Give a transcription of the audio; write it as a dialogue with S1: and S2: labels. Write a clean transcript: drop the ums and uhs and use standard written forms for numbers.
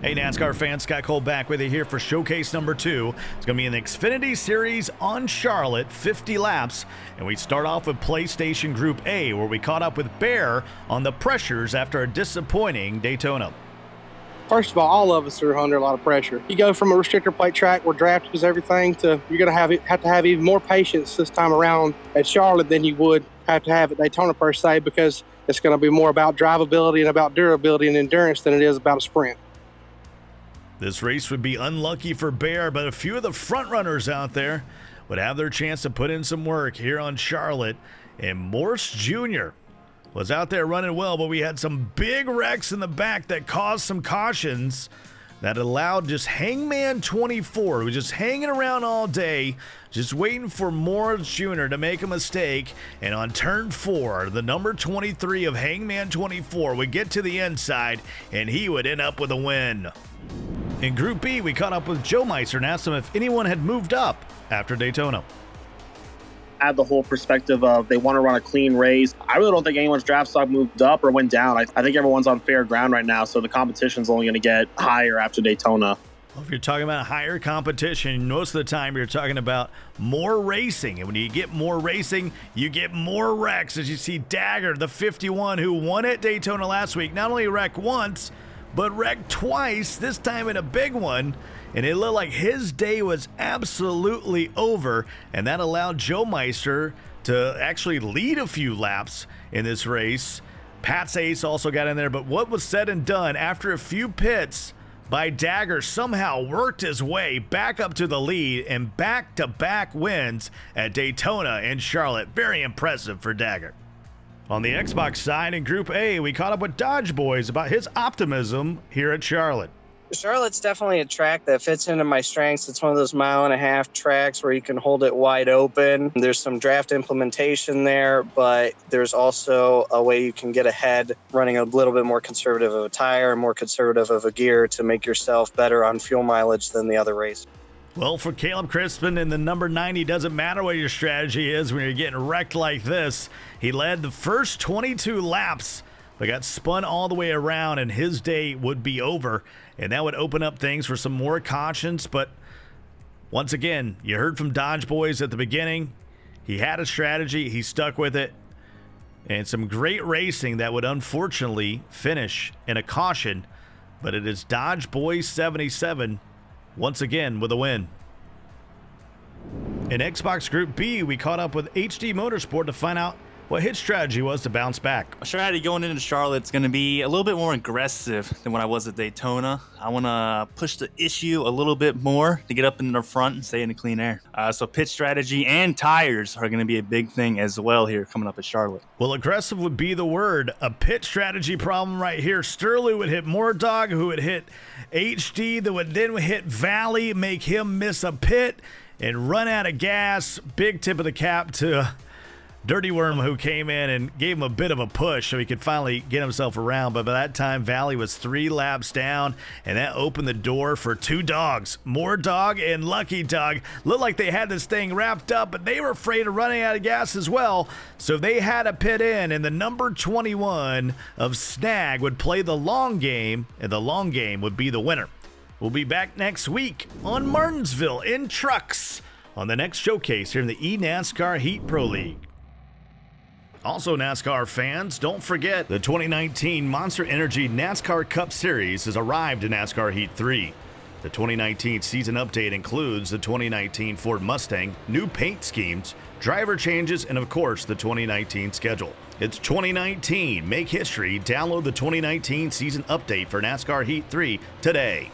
S1: Hey NASCAR fans, Scott Cole back with you here for showcase number 2. It's going to be an Xfinity Series on Charlotte, 50 laps. And we start off with PlayStation Group A, where we caught up with Bear on the pressures after a disappointing Daytona.
S2: First of all of us are under a lot of pressure. You go from a restrictor plate track where draft is everything to you're going to have to have even more patience this time around at Charlotte than you would have to have at Daytona per se, because it's going to be more about drivability and about durability and endurance than it is about a sprint.
S1: This race would be unlucky for Bear, but a few of the front runners out there would have their chance to put in some work here on Charlotte. And Morse Jr. was out there running well, but we had some big wrecks in the back that caused some cautions that allowed just Hangman 24, who was just hanging around all day, just waiting for Morse Jr. to make a mistake. And on turn 4, the number 23 of Hangman 24 would get to the inside, and he would end up with a win. In Group B, we caught up with Joe Meister and asked him if anyone had moved up after Daytona.
S3: I have the whole perspective of they want to run a clean race. I really don't think anyone's draft stock moved up or went down. I think everyone's on fair ground right now, so the competition's only going to get higher after Daytona.
S1: Well, if you're talking about higher competition, most of the time you're talking about more racing. And when you get more racing, you get more wrecks. As you see Dagger, the 51, who won at Daytona last week, not only wrecked once, but wrecked twice, this time in a big one, and it looked like his day was absolutely over, and that allowed Joe Meister to actually lead a few laps in this race. Pat's Ace also got in there, but what was said and done after a few pits by Dagger somehow worked his way back up to the lead and back-to-back wins at Daytona and Charlotte. Very impressive for Dagger. On the Xbox side in Group A, we caught up with Dodge Boys about his optimism here at Charlotte.
S4: Charlotte's definitely a track that fits into my strengths. It's one of those 1.5-mile tracks where you can hold it wide open. There's some draft implementation there, but there's also a way you can get ahead running a little bit more conservative of a tire, more conservative of a gear to make yourself better on fuel mileage than the other race.
S1: Well, for Caleb Crispin in the number 90, doesn't matter what your strategy is when you're getting wrecked like this. He led the first 22 laps, but got spun all the way around, and his day would be over. And that would open up things for some more cautions. But once again, you heard from Dodge Boys at the beginning. He had a strategy. He stuck with it. And some great racing that would unfortunately finish in a caution. But it is Dodge Boys 77 once again with a win. In Xbox Group B, we caught up with HD Motorsport to find out what his strategy was to bounce back.
S5: My strategy going into Charlotte is going to be a little bit more aggressive than when I was at Daytona. I want to push the issue a little bit more to get up in the front and stay in the clean air. So pit strategy and tires are going to be a big thing as well here coming up at Charlotte.
S1: Well, aggressive would be the word. A pit strategy problem right here. Sturley would hit Mordog, who would hit HD, that would then hit Valley, make him miss a pit and run out of gas. Big tip of the cap to Dirty Worm, who came in and gave him a bit of a push so he could finally get himself around. But by that time, Valley was 3 laps down, and that opened the door for 2 dogs. Mordog and Lucky Dog looked like they had this thing wrapped up, but they were afraid of running out of gas as well. So they had to pit in, and the number 21 of Snag would play the long game, and the long game would be the winner. We'll be back next week on Martinsville in trucks on the next showcase here in the eNASCAR Heat Pro League. Also, NASCAR fans, don't forget the 2019 Monster Energy NASCAR Cup Series has arrived in NASCAR Heat 3. The 2019 season update includes the 2019 Ford Mustang, new paint schemes, driver changes, and of course, the 2019 schedule. It's 2019. Make history. Download the 2019 season update for NASCAR Heat 3 today.